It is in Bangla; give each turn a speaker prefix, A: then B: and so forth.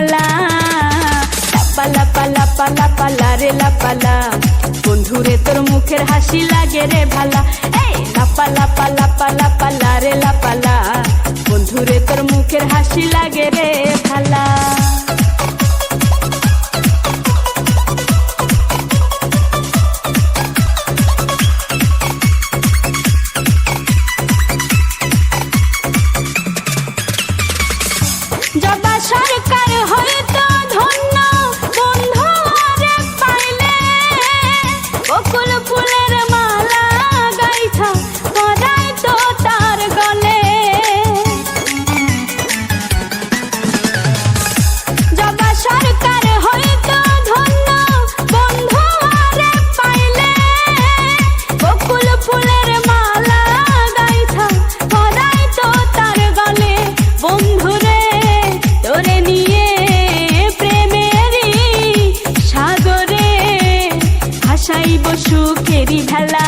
A: খেলা। লাপা লাপা লাপা লাপা লারে লাপালা, বন্ধুরে তোর মুখের হাসি লাগে রে ভালা। এই লাপা লাপা লাপা লাপা লারে লাপালা, বন্ধুরে তোর মুখের হাসি লাগে রে ভালা। জবা সরকার হয়তো ধন্য বন্ধু আরে পাইলে, বকুল ফুলের মালা গাইছা পরাই তো তার গলে। জবা সরকার হয়তো ধন্য বন্ধু আরে পাইলে, বকুল ফুলের মালা গাইছা পরাই তো তার গলে। বন্ধুরে তোরে নিয়ে প্রেমেরই সাগরে ভাসাইব সুখেরই ভেলা।